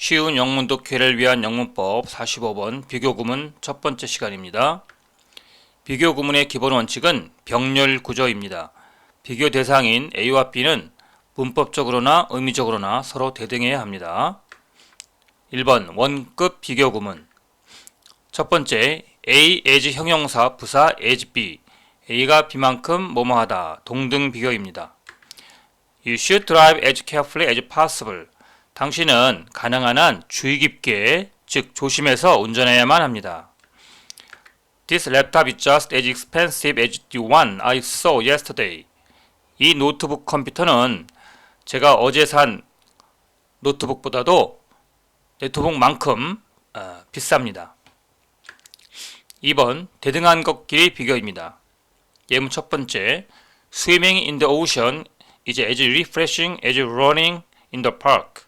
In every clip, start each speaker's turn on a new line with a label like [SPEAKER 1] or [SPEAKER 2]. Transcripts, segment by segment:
[SPEAKER 1] 쉬운 영문 독해를 위한 영문법 45번 비교구문 첫 번째 시간입니다. 비교구문의 기본 원칙은 병렬 구조입니다. 비교 대상인 A와 B는 문법적으로나 의미적으로나 서로 대등해야 합니다. 1번 원급 비교구문. 첫 번째, A as 형용사 부사 as B. A가 B만큼 뭐뭐하다 동등 비교입니다. You should drive as carefully as possible. 당신은 가능한 한 주의 깊게, 즉 조심해서 운전해야만 합니다. This laptop is just as expensive as the one I saw yesterday. 이 노트북 컴퓨터는 제가 어제 산 노트북보다도 노트북만큼 비쌉니다. 2번 대등한 것끼리 비교입니다. 예문 첫 번째, Swimming in the ocean is as refreshing as running in the park.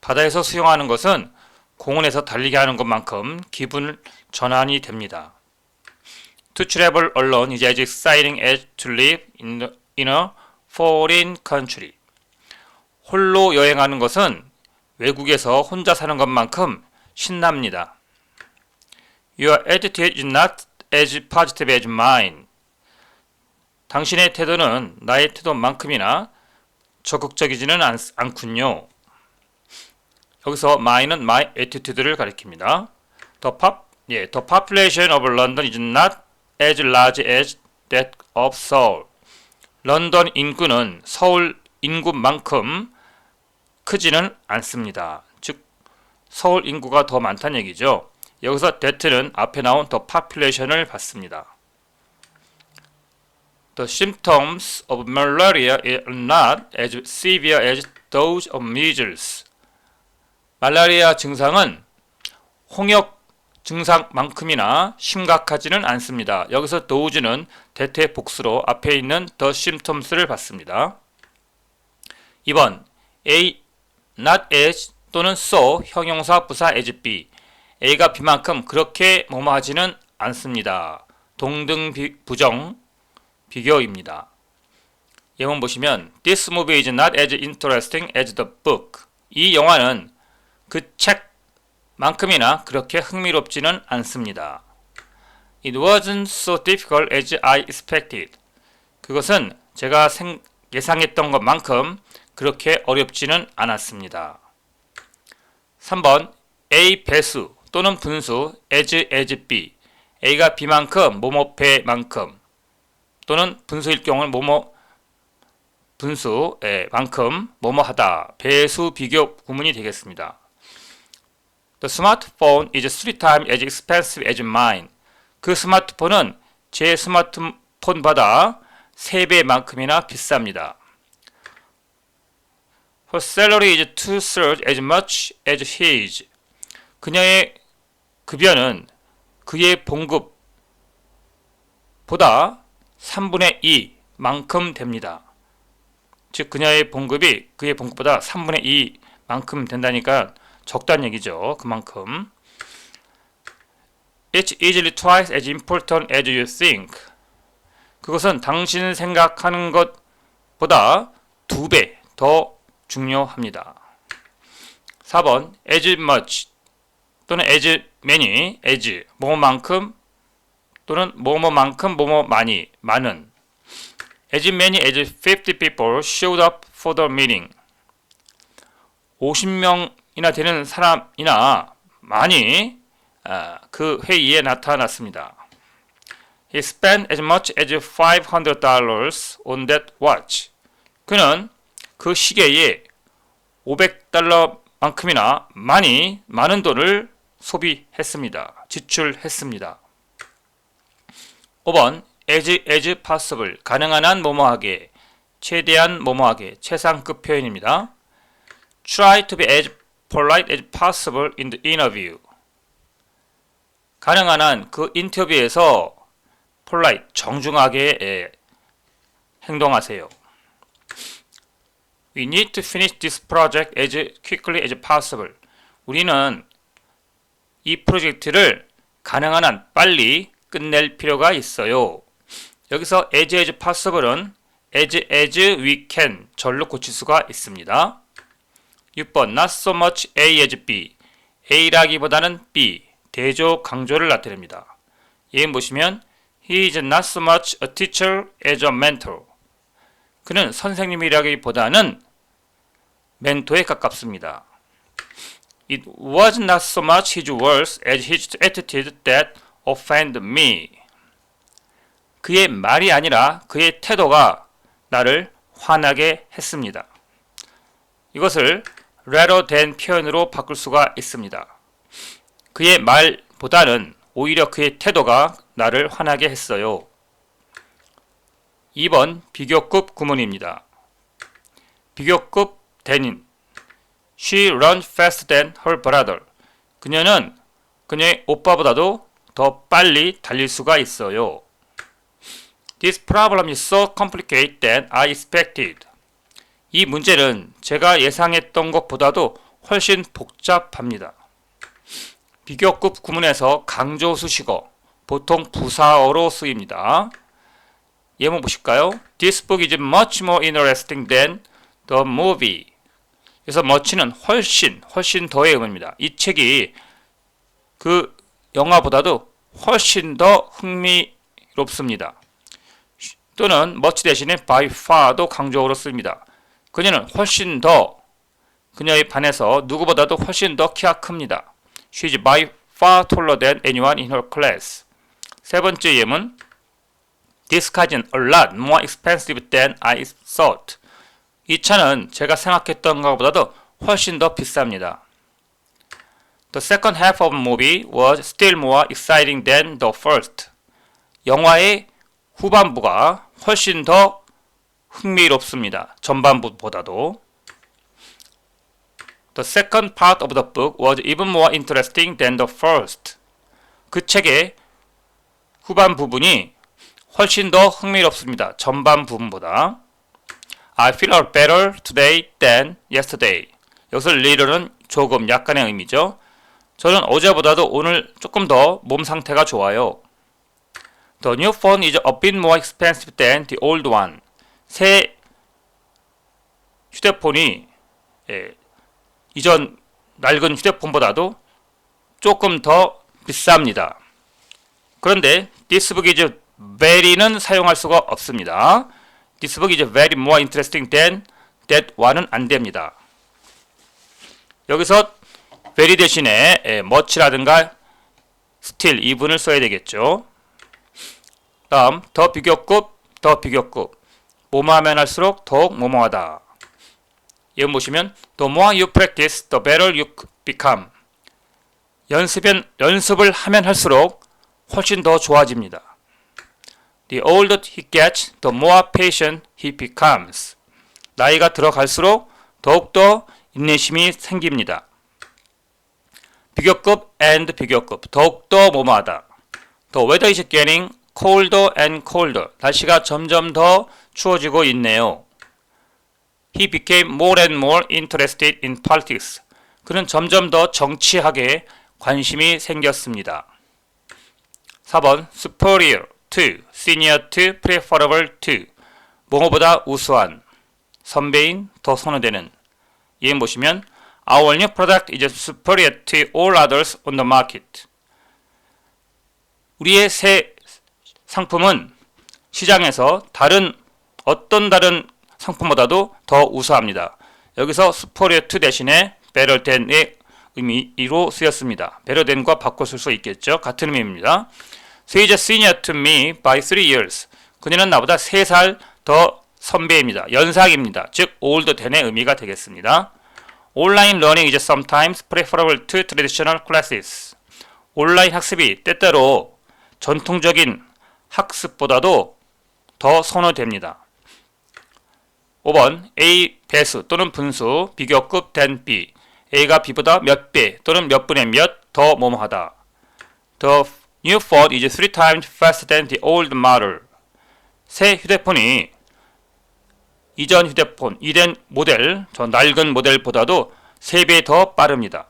[SPEAKER 1] 바다에서 수영하는 것은 공원에서 달리기 하는 것만큼 기분 전환이 됩니다. To travel alone is as exciting as to live in a foreign country. 홀로 여행하는 것은 외국에서 혼자 사는 것만큼 신납니다. Your attitude is not as positive as mine. 당신의 태도는 나의 태도만큼이나 적극적이지는 않군요. 여기서 mine은 my attitude를 가리킵니다. The population of London is not as large as that of Seoul. 런던 인구는 서울 인구만큼 크지는 않습니다. 즉 서울 인구가 더 많다는 얘기죠. 여기서 that는 앞에 나온 the population을 받습니다. The symptoms of malaria are not as severe as those of measles. 말라리아 증상은 홍역 증상만큼이나 심각하지는 않습니다. 여기서 those는 that의 복수로 앞에 있는 the symptoms를 받습니다. 2번 A not as 또는 so 형용사 부사 as B. A가 B만큼 그렇게 뭐뭐하지는 않습니다. 동등 부정 비교입니다. 예문 보시면 This movie is not as interesting as the book. 이 영화는 그 책만큼이나 그렇게 흥미롭지는 않습니다. It wasn't so difficult as I expected. 그것은 제가 예상했던 것만큼 그렇게 어렵지는 않았습니다. 3번 A 배수 또는 분수 as B. A가 B만큼 뭐뭐배만큼 또는 분수일 경우는 분수만큼 뭐뭐하다 배수 비교 구문이 되겠습니다. The smartphone is 3 times as expensive as mine. 그 스마트폰은 제 스마트폰보다 3배만큼이나 비쌉니다. Her salary is 2/3 as much as his. 그녀의 급여는 그의 봉급보다 3분의 2만큼 됩니다. 즉 그녀의 봉급이 그의 봉급보다 3분의 2만큼 된다니까 적다는 얘기죠. 그만큼. It's easily twice as important as you think. 그것은 당신 생각하는 것보다 2배 더 중요합니다. 4번 as much 또는 as many, as 뭐만큼 또는 뭐뭐만큼 뭐뭐 많이 많은. As many as 50 people showed up for the meeting. 50명이나 되는 사람이나 많이 그 회의에 나타났습니다. He spent as much as $500 on that watch. 그는 그 시계에 $500만큼이나 많은 돈을 소비했습니다. 지출했습니다. 5번 as possible 가능한 한 뭐뭐하게 최대한 뭐뭐하게 최상급 표현입니다. Try to be as polite as possible in the interview. 가능한 한 그 인터뷰에서 polite 정중하게 행동하세요. We need to finish this project as quickly as possible. 우리는 이 프로젝트를 가능한 한 빨리 끝낼 필요가 있어요. 여기서 as possible은 as we can 절로 고칠 수가 있습니다. 6번 not so much A as B. A라기보다는 B. 대조 강조를 나타냅니다. 예문 보시면 He is not so much a teacher as a mentor. 그는 선생님이라기보다는 멘토에 가깝습니다. It was not so much his words as his attitude that offended me. 그의 말이 아니라 그의 태도가 나를 화나게 했습니다. 이것을 rather than 표현으로 바꿀 수가 있습니다. 그의 말보다는 오히려 그의 태도가 나를 화나게 했어요. 2번 비교급 구문입니다. 비교급 than인 She runs faster than her brother. 그녀는 그녀의 오빠보다도 더 빨리 달릴 수가 있어요. This problem is so complicated than I expected. 이 문제는 제가 예상했던 것보다도 훨씬 복잡합니다. 비교급 구문에서 강조 수식어, 보통 부사어로 쓰입니다. 예문 보실까요? This book is much more interesting than the movie. 그래서 much는 훨씬 더의 의미입니다. 이 책이 그 영화보다도 훨씬 더 흥미롭습니다. 또는 much 대신에 by far도 강조어로 씁니다. 그녀는 훨씬 더, 그녀에 반해서 누구보다도 훨씬 더 키가 큽니다. She is by far taller than anyone in her class. 세 번째 예문 This car is a lot more expensive than I thought. 이 차는 제가 생각했던 것보다도 훨씬 더 비쌉니다. The second half of the movie was still more exciting than the first. 영화의 후반부가 훨씬 더 흥미롭습니다. 전반부보다도. The second part of the book was even more interesting than the first. 그 책의 후반 부분이 훨씬 더 흥미롭습니다. 전반 부분보다. I feel a better today than yesterday. 여기서 little는 조금, 약간의 의미죠. 저는 어제보다도 오늘 조금 더 몸 상태가 좋아요. The new phone is a bit more expensive than the old one. 새 휴대폰이 이전 낡은 휴대폰보다도 조금 더 비쌉니다. 그런데 this book is very는 사용할 수가 없습니다. This book is very more interesting than that one은 안 됩니다. 여기서 very 대신에 much라든가 still 이분을 써야 되겠죠. 다음 더 비교급 뭐뭐 하면 할수록 더욱 뭐뭐하다. 예문 보시면 the more you practice, the better you become. 연습을 하면 할수록 훨씬 더 좋아집니다. The older he gets, the more patient he becomes. 나이가 들어갈수록 더욱더 인내심이 생깁니다. 비교급 and 비교급, 더욱더 뭐뭐하다. The weather is getting colder and colder. 날씨가 점점 더 추워지고 있네요. He became more and more interested in politics. 그는 점점 더 정치학에 관심이 생겼습니다. 4번 superior to, senior to, preferable to. 뭐뭐보다 우수한, 선배인, 더 선호되는. 예문 보시면 Our new product is superior to all others on the market. 우리의 새 상품은 시장에서 어떤 다른 상품보다도 더 우수합니다. 여기서 superior to 대신에 better than의 의미로 쓰였습니다. better than과 바꿔 쓸 수 있겠죠. 같은 의미입니다. She is senior to me by 3 years. 그녀는 나보다 3살 더 선배입니다. 연상입니다. 즉 older than의 의미가 되겠습니다. Online learning is sometimes preferable to traditional classes. 온라인 학습이 때때로 전통적인 학습보다도 더 선호됩니다. 5번 A 배수 또는 분수 비교급 than B. A가 B보다 몇 배 또는 몇 분의 몇 더 뭐뭐하다. The new phone is 3 times faster than the old model. 새 휴대폰이 이전 모델, 저 낡은 모델보다도 3배 더 빠릅니다.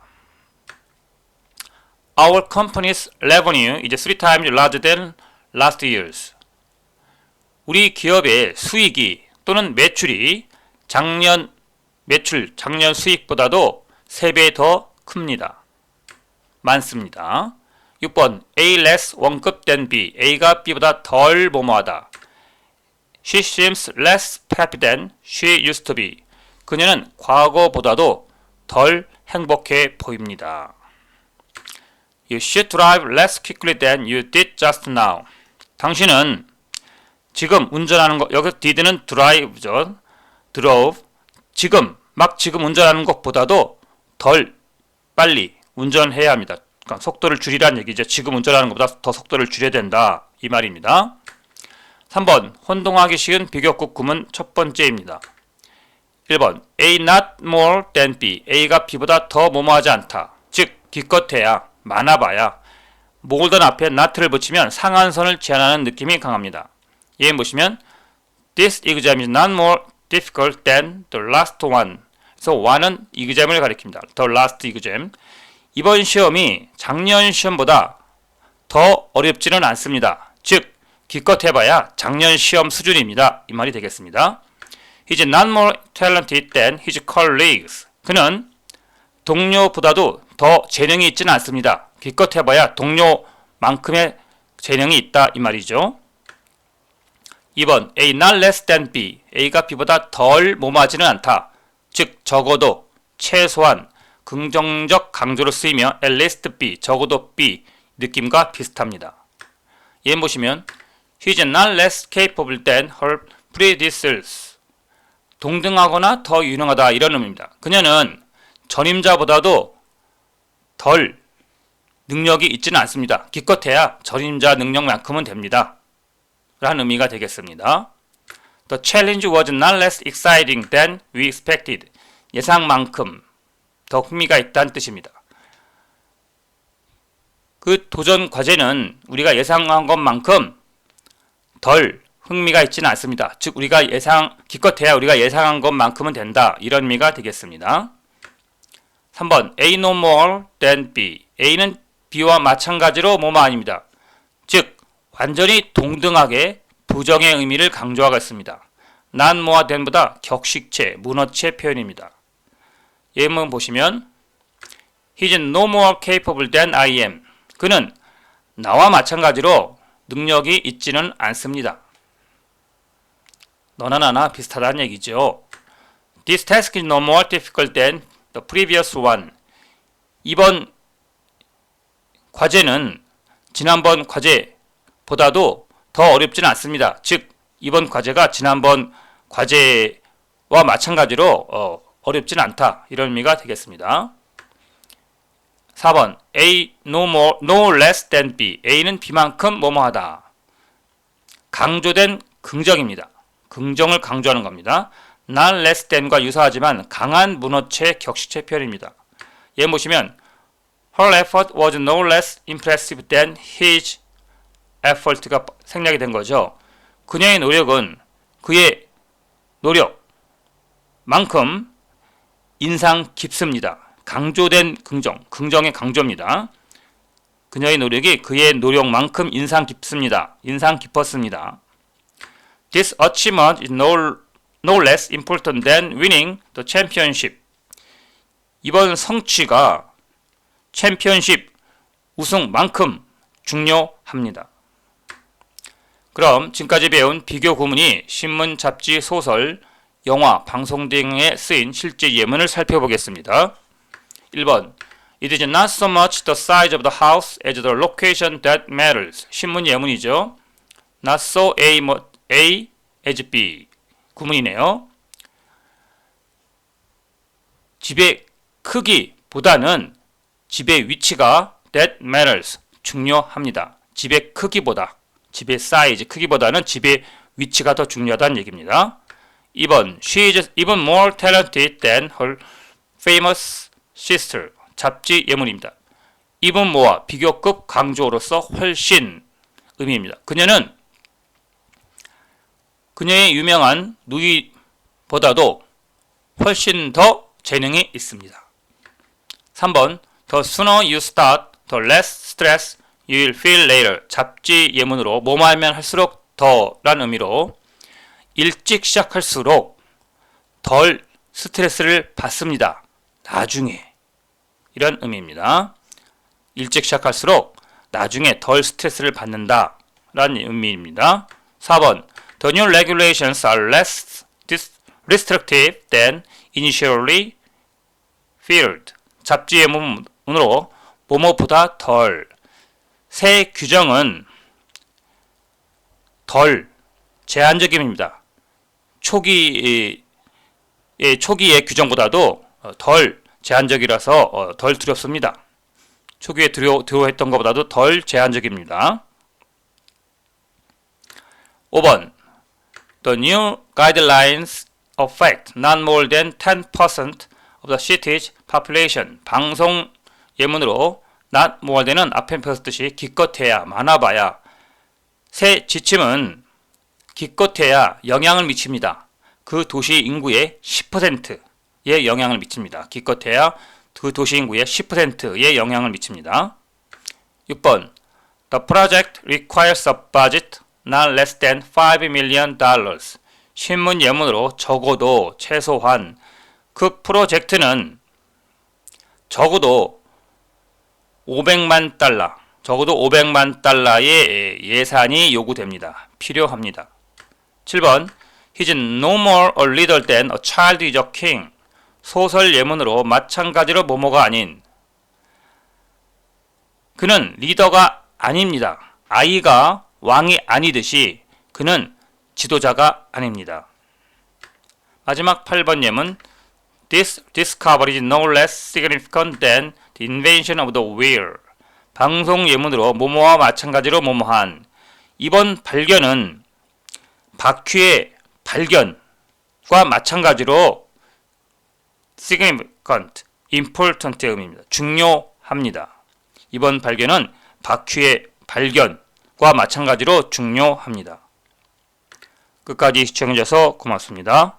[SPEAKER 1] Our company's revenue is 3 times larger than last year's. 우리 기업의 수익이 또는 매출이 작년 매출 작년 수익보다도 3배 더 큽니다. 많습니다. 6번 A less 원급 than B. A가 B보다 덜 뭐뭐하다. She seems less happy than she used to be. 그녀는 과거보다도 덜 행복해 보입니다. You should drive less quickly than you did just now. 당신은 지금 운전하는 것, 여기서 did는 drive죠. drove. 지금 운전하는 것보다도 덜 빨리 운전해야 합니다. 그러니까 속도를 줄이라는 얘기죠. 지금 운전하는 것보다 더 속도를 줄여야 된다. 이 말입니다. 3번 혼동하기 쉬운 비교급 구문 첫 번째입니다. 1번 A not more than B. A가 B보다 더 뭐뭐하지 않다. 즉 기껏해야 많아봐야 more than 앞에 not를 붙이면 상한선을 제한하는 느낌이 강합니다. 예문 보시면 This exam is not more difficult than the last one. 그래서 one은 exam을 가리킵니다. The last exam. 이번 시험이 작년 시험보다 더 어렵지는 않습니다. 즉 기껏 해봐야 작년 시험 수준입니다. 이 말이 되겠습니다. He's not more talented than his colleagues. 그는 동료보다도 더 재능이 있지는 않습니다. 기껏 해봐야 동료만큼의 재능이 있다. 이 말이죠. 2번 A not less than B. A가 B보다 덜 뭐뭐하지는 않다. 즉 적어도 최소한 긍정적 강조로 쓰이며 at least B. 적어도 B. 느낌과 비슷합니다. 예문 보시면 He's not less capable than her predecessors. 동등하거나 더 유능하다 이런 의미입니다. 그녀는 전임자보다도 덜 능력이 있지는 않습니다. 기껏해야 전임자 능력만큼은 됩니다. 라는 의미가 되겠습니다. The challenge was not less exciting than we expected. 예상만큼 더 흥미가 있다는 뜻입니다. 그 도전 과제는 우리가 예상한 것만큼 덜 흥미가 있지는 않습니다. 즉 기껏해야 우리가 예상한 것만큼은 된다. 이런 의미가 되겠습니다. 3번 A no more than B. A는 B와 마찬가지로 뭐뭐 아닙니다. 즉 완전히 동등하게 부정의 의미를 강조하고 있습니다. not more than보다 격식체, 문어체 표현입니다. 예문 보시면 He's no more capable than I am. 그는 나와 마찬가지로 능력이 있지는 않습니다. 너나 나나 비슷하다는 얘기죠. This task is no more difficult than the previous one. 이번 과제는 지난번 과제보다도 더 어렵지는 않습니다. 즉 이번 과제가 지난번 과제와 마찬가지로 어렵지는 않다. 이런 의미가 되겠습니다. 4번 A no less than B. A는 B만큼 뭐뭐하다. 강조된 긍정입니다. 긍정을 강조하는 겁니다. not less than과 유사하지만 강한 문어체 격식체 표현입니다. 예문 보시면 Her effort was no less impressive than his effort가 생략이 된 거죠. 그녀의 노력은 그의 노력만큼 인상 깊습니다. 강조된 긍정의 강조입니다. 그녀의 노력이 그의 노력만큼 인상 깊습니다. 인상 깊었습니다. This achievement is no less important than winning the championship. 이번 성취가 챔피언십 우승만큼 중요합니다. 그럼 지금까지 배운 비교 구문이 신문, 잡지, 소설, 영화, 방송 등에 쓰인 실제 예문을 살펴보겠습니다. 1번 It is not so much the size of the house as the location that matters. 신문 예문이죠. Not so A as B. 구문이네요. 집의 크기보다는 집의 위치가 that matters. 중요합니다. 집의 크기보다, 집의 사이즈, 크기보다는 집의 위치가 더 중요하다는 얘기입니다. 2번 She is even more talented than her famous sister. 잡지 예문입니다. even more와 비교급 강조로서 훨씬 의미입니다. 그녀는 그녀의 유명한 누이보다도 훨씬 더 재능이 있습니다. 3번 The sooner you start, the less stress you will feel later. 잡지 예문으로 뭐뭐 하면 할수록 더라는 의미로 일찍 시작할수록 덜 스트레스를 받습니다. 나중에. 이런 의미입니다. 일찍 시작할수록 나중에 덜 스트레스를 받는다 라는 의미입니다. 4번 The new regulations are less restrictive than initially feared. 잡지 예문으로 뭐뭐보다 덜. 새 규정은 덜 제한적입니다. 초기의 규정보다도 덜 제한적이라서 덜 두렵습니다. 초기에 두려워했던 것보다도 덜 제한적입니다. 5번 The new guidelines affect not more than 10% of the city's population. 방송 예문으로 not more than은 앞에 펴졌듯이 기껏해야 많아봐야 새 지침은 기껏해야 영향을 미칩니다. 그 도시 인구의 10%의 영향을 미칩니다. 기껏해야 그 도시 인구의 10%의 영향을 미칩니다. 6번 The project requires a budget not less than $5 million. 신문 예문으로 적어도 최소한 그 프로젝트는 적어도 500만 달러의 예산이 요구됩니다. 필요합니다. 7번 He's no more a leader than a child is a king. 소설 예문으로 마찬가지로 뭐뭐가 아닌 그는 리더가 아닙니다. 아이가 왕이 아니듯이 그는 지도자가 아닙니다. 마지막 8번 예문 This discovery is no less significant than the invention of the wheel. 방송 예문으로 뭐뭐와 마찬가지로 뭐뭐한. 이번 발견은 바퀴의 발견과 마찬가지로 significant, important의 의미입니다. 중요합니다. 이번 발견은 바퀴의 발견과 마찬가지로 중요합니다. 끝까지 시청해주셔서 고맙습니다.